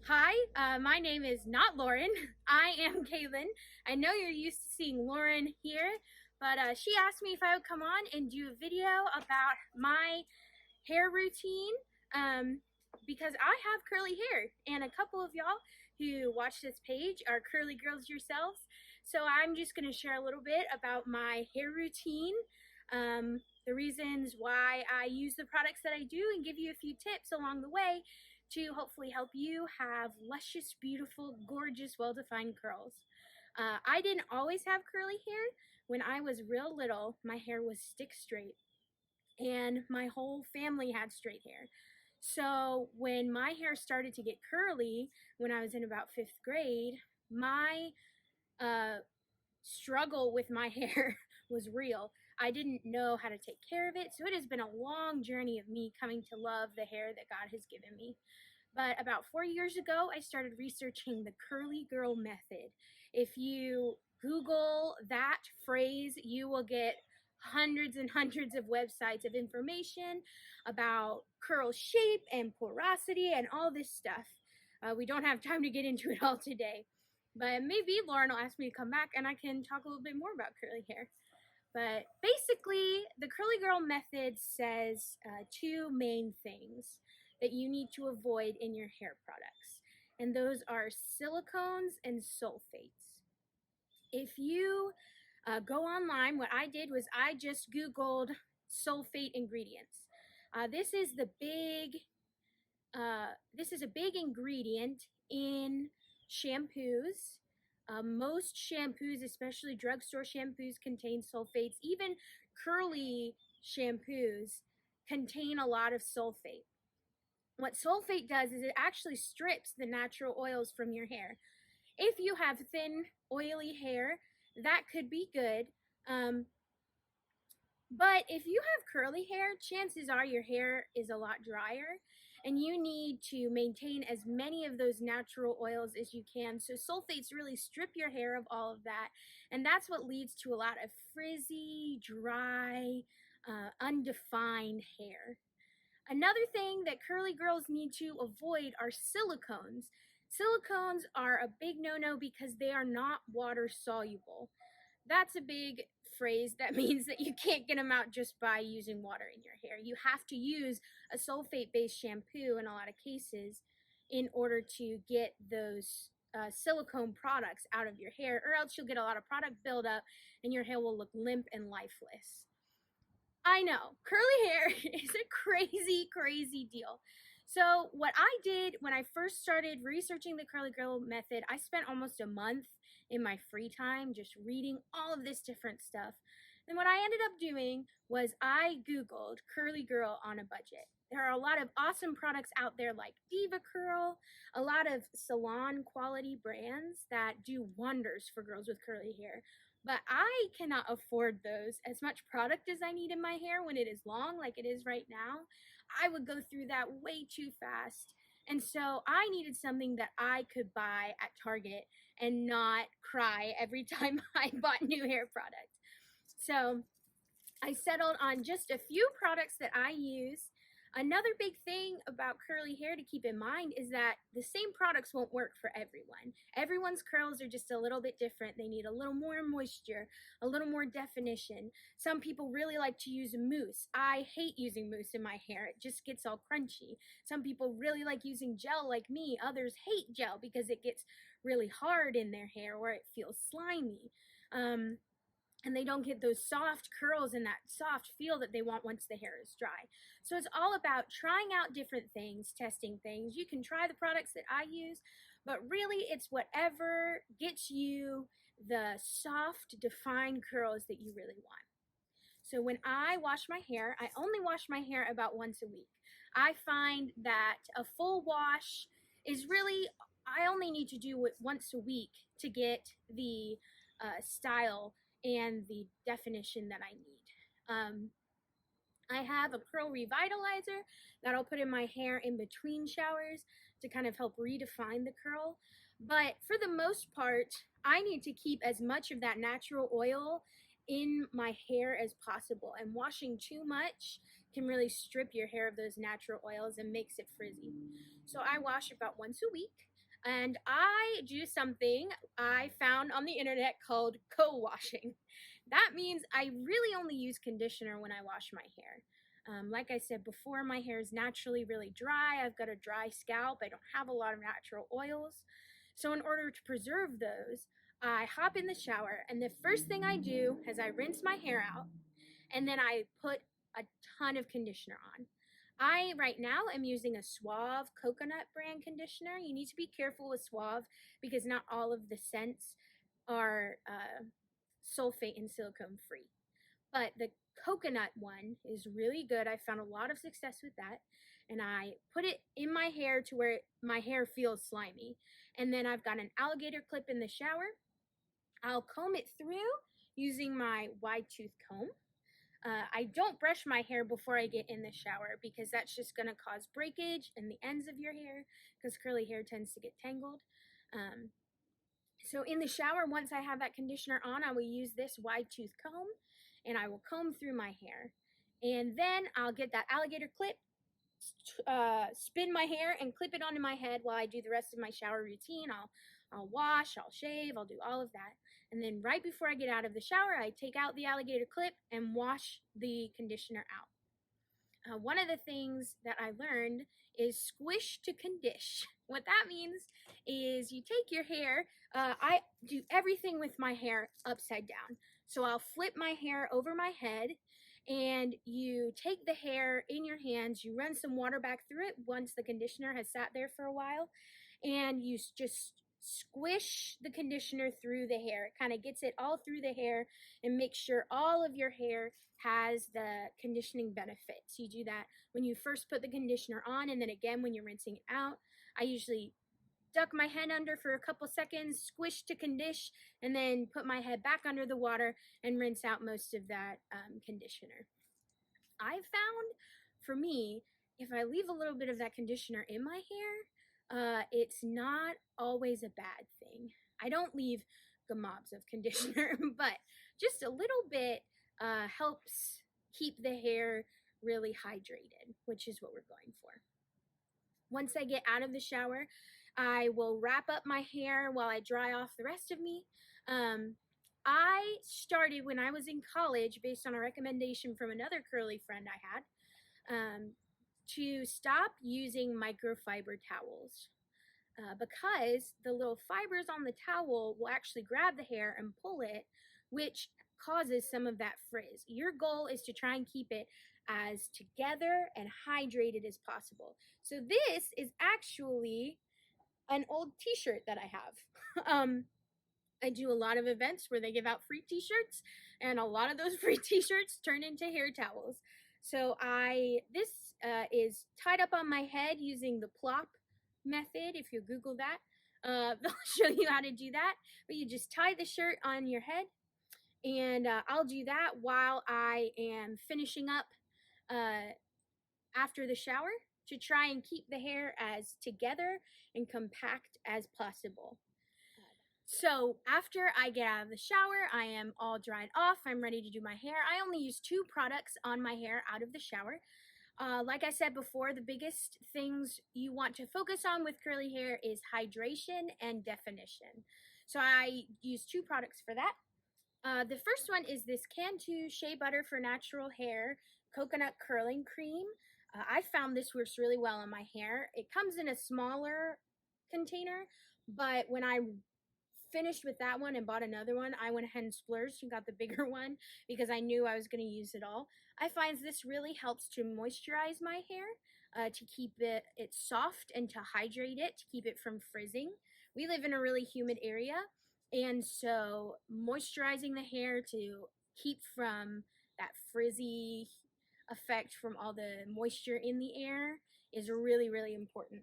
Hi, my name is not Lauren. I am Kaylin. I know you're used to seeing Lauren here, but she asked me if I would come on and do a video about my hair routine because I have curly hair, and a couple of y'all who watch this page are curly girls yourselves. So I'm just going to share a little bit about my hair routine, the reasons why I use the products that I do, and give you a few tips along the way to hopefully help you have luscious, beautiful, gorgeous, well-defined curls. I didn't always have curly hair. When I was real little, my hair was stick straight, and my whole family had straight hair. So when my hair started to get curly when I was in about fifth grade, my uh, struggle with my hair was real. I didn't know how to take care of it. So it has been a long journey of me coming to love the hair that God has given me. But about 4 years ago, I started researching the curly girl method. If you Google that phrase, you will get hundreds and hundreds of websites of information about curl shape and porosity and all this stuff. We don't have time to get into it all today. But maybe Lauren will ask me to come back and I can talk a little bit more about curly hair. But basically, the curly girl method says two main things that you need to avoid in your hair products, and those are silicones and sulfates. If you go online, what I did was I just Googled sulfate ingredients. This is a big ingredient in shampoos. Most shampoos, especially drugstore shampoos, contain sulfates. Even curly shampoos contain a lot of sulfate. What sulfate does is it actually strips the natural oils from your hair. If you have thin, oily hair, that could be good. But if you have curly hair, chances are your hair is a lot drier, and you need to maintain as many of those natural oils as you can. So sulfates really strip your hair of all of that, and that's what leads to a lot of frizzy, dry, undefined hair. Another thing that curly girls need to avoid are silicones. Silicones are a big no-no because they are not water soluble. That's a big phrase that means that you can't get them out just by using water in your hair. You have to use a sulfate-based shampoo in a lot of cases in order to get those silicone products out of your hair, or else you'll get a lot of product buildup and your hair will look limp and lifeless. I know, curly hair is a crazy, crazy deal. So what I did when I first started researching the curly girl method, I spent almost a month in my free time just reading all of this different stuff. And what I ended up doing was I Googled curly girl on a budget. There are a lot of awesome products out there like Diva Curl, a lot of salon quality brands that do wonders for girls with curly hair. But I cannot afford those as much product as I need in my hair when it is long like it is right now. I would go through that way too fast. And so I needed something that I could buy at Target and not cry every time I bought new hair product. So I settled on just a few products that I use. Another big thing about curly hair to keep in mind is that the same products won't work for everyone. Everyone's curls are just a little bit different. They need a little more moisture, a little more definition. Some people really like to use mousse. I hate using mousse in my hair. It just gets all crunchy. Some people really like using gel like me. Others hate gel because it gets really hard in their hair or it feels slimy. And they don't get those soft curls and that soft feel that they want once the hair is dry. So it's all about trying out different things, testing things. You can try the products that I use, but really it's whatever gets you the soft, defined curls that you really want. So when I wash my hair, I only wash my hair about once a week. I find that a full wash is really, I only need to do it once a week to get the style and the definition that I need. I have a curl revitalizer that I'll put in my hair in between showers to kind of help redefine the curl. But for the most part, I need to keep as much of that natural oil in my hair as possible. And washing too much can really strip your hair of those natural oils and makes it frizzy. So I wash about once a week. And I do something I found on the internet called co-washing. That means I really only use conditioner when I wash my hair. Like I said before, my hair is naturally really dry. I've got a dry scalp. I don't have a lot of natural oils. So, in order to preserve those, I hop in the shower, and the first thing I do is I rinse my hair out, and then I put a ton of conditioner on. I right now am using a Suave coconut brand conditioner. You need to be careful with Suave because not all of the scents are sulfate and silicone free. But the coconut one is really good. I found a lot of success with that. And I put it in my hair to where my hair feels slimy. And then I've got an alligator clip in the shower. I'll comb it through using my wide tooth comb. I don't brush my hair before I get in the shower because that's just going to cause breakage in the ends of your hair because curly hair tends to get tangled. Um, so in the shower, once I have that conditioner on, I will use this wide tooth comb and I will comb through my hair. And then I'll get that alligator clip, spin my hair and clip it onto my head while I do the rest of my shower routine. I'll wash, I'll shave, I'll do all of that. And then right before I get out of the shower, I take out the alligator clip and wash the conditioner out. One of the things that I learned is squish to condish. What that means is you take your hair, I do everything with my hair upside down. So I'll flip my hair over my head and you take the hair in your hands, you run some water back through it once the conditioner has sat there for a while, and you just squish the conditioner through the hair. It kind of gets it all through the hair and makes sure all of your hair has the conditioning benefits. You do that when you first put the conditioner on and then again when you're rinsing it out. I usually duck my head under for a couple seconds, squish to condish, and then put my head back under the water and rinse out most of that conditioner. I've found for me, if I leave a little bit of that conditioner in my hair, it's not always a bad thing. I don't leave gobs of conditioner, but just a little bit helps keep the hair really hydrated, which is what we're going for. Once I get out of the shower, I will wrap up my hair while I dry off the rest of me. I started when I was in college, based on a recommendation from another curly friend I had, to stop using microfiber towels. Because the little fibers on the towel will actually grab the hair and pull it, which causes some of that frizz. Your goal is to try and keep it as together and hydrated as possible. So this is actually an old t-shirt that I have. I do a lot of events where they give out free t-shirts, and a lot of those free t-shirts turn into hair towels. So this is tied up on my head using the plop method. If you Google that, they'll show you how to do that. But you just tie the shirt on your head, and I'll do that while I am finishing up after the shower to try and keep the hair as together and compact as possible. So after I get out of the shower, I am all dried off. I'm ready to do my hair. I only use 2 products on my hair out of the shower. Like I said before, the biggest things you want to focus on with curly hair is hydration and definition. So I use 2 products for that. The first one is this Cantu Shea Butter for Natural Hair Coconut Curling Cream. I found this works really well on my hair. It comes in a smaller container, but when I finished with that one and bought another one, I went ahead and splurged and got the bigger one because I knew I was going to use it all. I find this really helps to moisturize my hair, to keep it soft and to hydrate it, to keep it from frizzing. We live in a really humid area, and so moisturizing the hair to keep from that frizzy effect from all the moisture in the air is really, really important.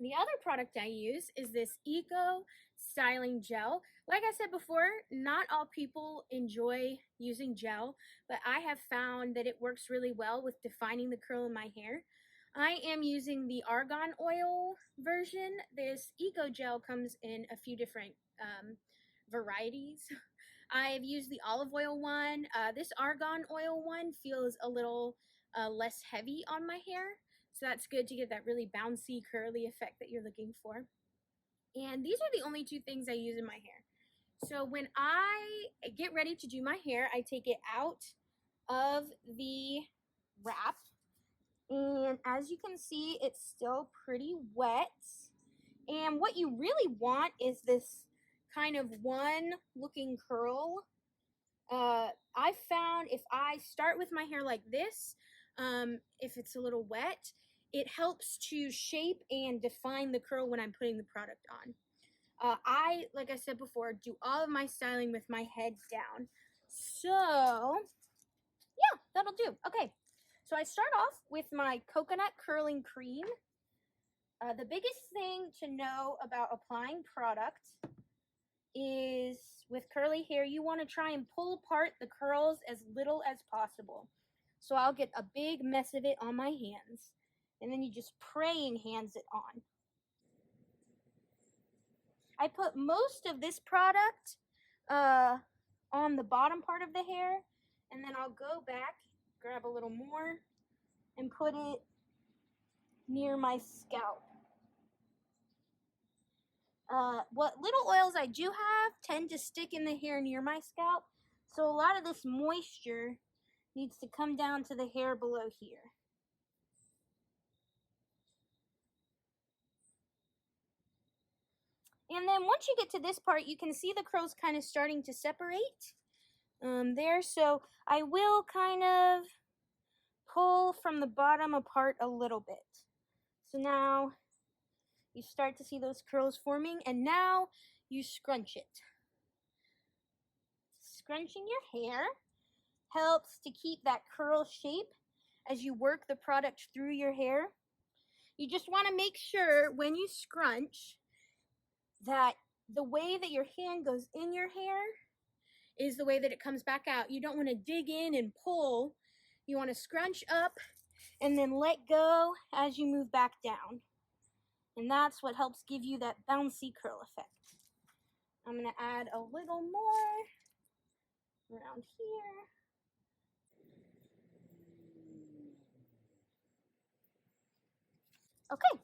The other product I use is this Eco Styling Gel. Like I said before, not all people enjoy using gel, but I have found that it works really well with defining the curl in my hair. I am using the argan oil version. This Eco Gel comes in a few different varieties. I've used the olive oil one. This argan oil one feels a little less heavy on my hair. So that's good to get that really bouncy, curly effect that you're looking for. And these are the only two things I use in my hair. So when I get ready to do my hair, I take it out of the wrap. And as you can see, it's still pretty wet. And what you really want is this kind of one looking curl. I found if I start with my hair like this, if it's a little wet, it helps to shape and define the curl when I'm putting the product on. Like I said before, do all of my styling with my head down. So, yeah, that'll do. Okay, so I start off with my coconut curling cream. The biggest thing to know about applying product is with curly hair, you want to try and pull apart the curls as little as possible. So I'll get a big mess of it on my hands, and then you just praying hands it on. I put most of this product on the bottom part of the hair, and then I'll go back, grab a little more, and put it near my scalp. What little oils I do have tend to stick in the hair near my scalp, so a lot of this moisture needs to come down to the hair below here. And then once you get to this part, you can see the curls kind of starting to separate there. So I will kind of pull from the bottom apart a little bit. So now you start to see those curls forming, and now you scrunch it. Scrunching your hair helps to keep that curl shape as you work the product through your hair. You just want to make sure when you scrunch that the way that your hand goes in your hair is the way that it comes back out. You don't want to dig in and pull. You want to scrunch up and then let go as you move back down. And that's what helps give you that bouncy curl effect. I'm going to add a little more around here. Okay.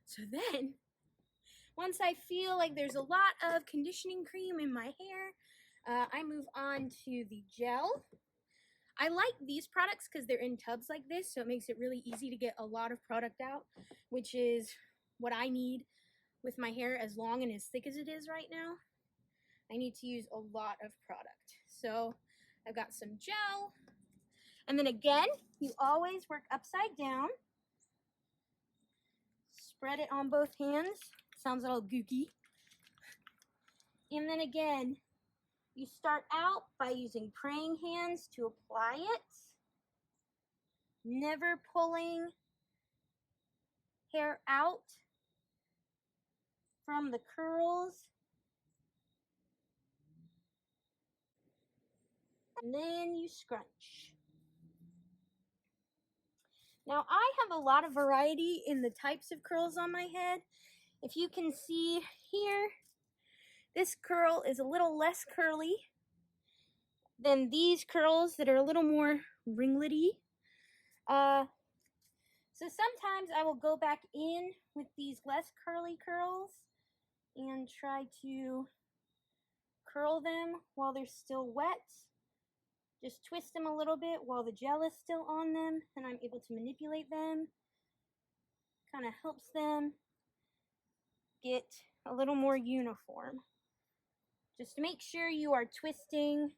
So then, once I feel like there's a lot of conditioning cream in my hair, I move on to the gel. I like these products because they're in tubs like this, so it makes it really easy to get a lot of product out, which is what I need with my hair as long and as thick as it is right now. I need to use a lot of product. So I've got some gel. And then again, you always work upside down. Spread it on both hands. Sounds a little gooky. And then again, you start out by using praying hands to apply it. Never pulling hair out from the curls. And then you scrunch. Now I have a lot of variety in the types of curls on my head. If you can see here, this curl is a little less curly than these curls that are a little more ringlety. So sometimes I will go back in with these less curly curls and try to curl them while they're still wet. Just twist them a little bit while the gel is still on them, and I'm able to manipulate them. Kind of helps them get a little more uniform. Just make sure you are twisting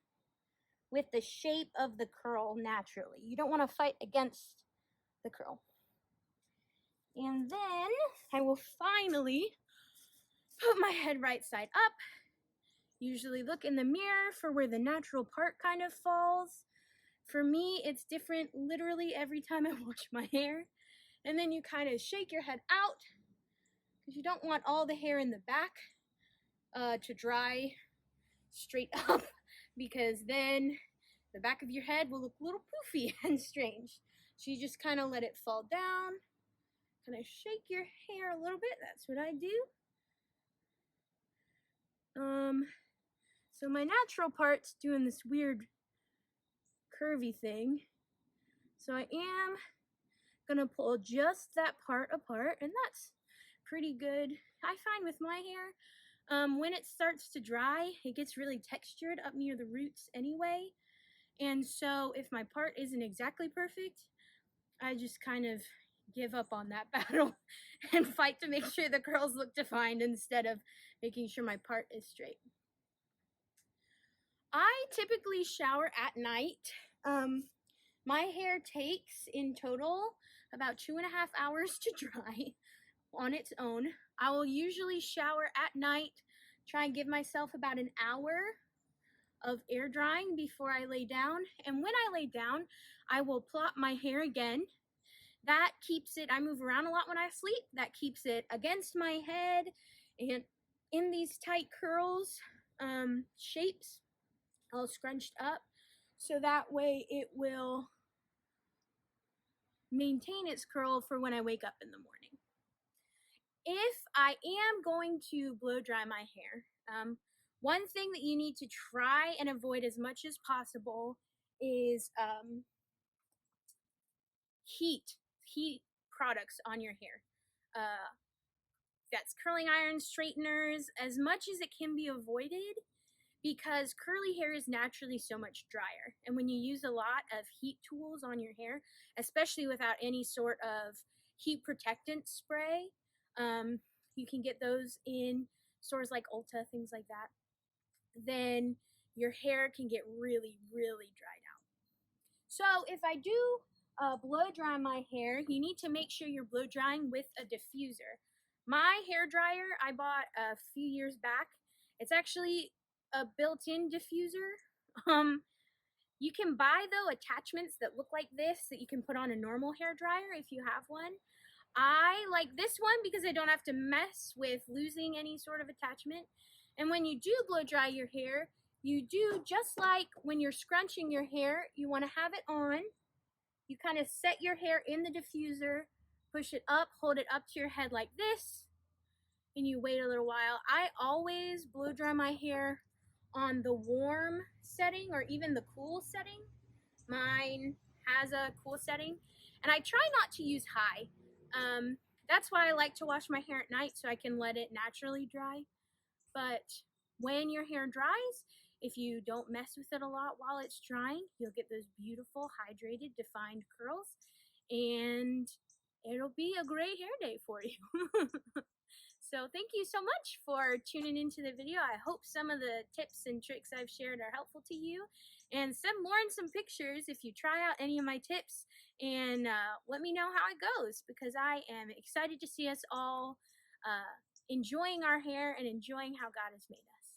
with the shape of the curl naturally. You don't want to fight against the curl. And then I will finally put my head right side up. Usually look in the mirror for where the natural part kind of falls. For me, it's different literally every time I wash my hair. And then you kind of shake your head out because you don't want all the hair in the back to dry straight up, because then the back of your head will look a little poofy and strange. So you just kind of let it fall down, kind of shake your hair a little bit. That's what I do. So my natural part's doing this weird curvy thing. So I am gonna pull just that part apart, and that's pretty good, I find, with my hair. When it starts to dry, it gets really textured up near the roots anyway. And so if my part isn't exactly perfect, I just kind of give up on that battle and fight to make sure the curls look defined instead of making sure my part is straight. I typically shower at night. My hair takes in total about 2.5 hours to dry on its own. I will usually shower at night, try and give myself about an hour of air drying before I lay down. And when I lay down, I will plot my hair again. That keeps it, I move around a lot when I sleep. That keeps it against my head and in these tight curls, shapes, all scrunched up. So that way it will maintain its curl for when I wake up in the morning. If I am going to blow dry my hair, one thing that you need to try and avoid as much as possible is heat products on your hair. That's curling irons, straighteners, as much as it can be avoided, because curly hair is naturally so much drier. And when you use a lot of heat tools on your hair, especially without any sort of heat protectant spray, you can get those in stores like Ulta, things like that, then your hair can get really, really dried out. So if I do blow dry my hair, you need to make sure you're blow drying with a diffuser. My hair dryer I bought a few years back. It's actually a built-in diffuser. You can buy, though, attachments that look like this that you can put on a normal hair dryer if you have one. I like this one because I don't have to mess with losing any sort of attachment. And when you do blow dry your hair, you do just like when you're scrunching your hair, you want to have it on. You kind of set your hair in the diffuser, push it up, hold it up to your head like this, and you wait a little while. I always blow dry my hair on the warm setting or even the cool setting. Mine has a cool setting, and I try not to use high. That's why I like to wash my hair at night, so I can let it naturally dry. But when your hair dries, if you don't mess with it a lot while it's drying, you'll get those beautiful, hydrated, defined curls, and it'll be a great hair day for you. So thank you so much for tuning into the video. I hope some of the tips and tricks I've shared are helpful to you. And send Lauren some pictures if you try out any of my tips, and let me know how it goes, because I am excited to see us all enjoying our hair and enjoying how God has made us.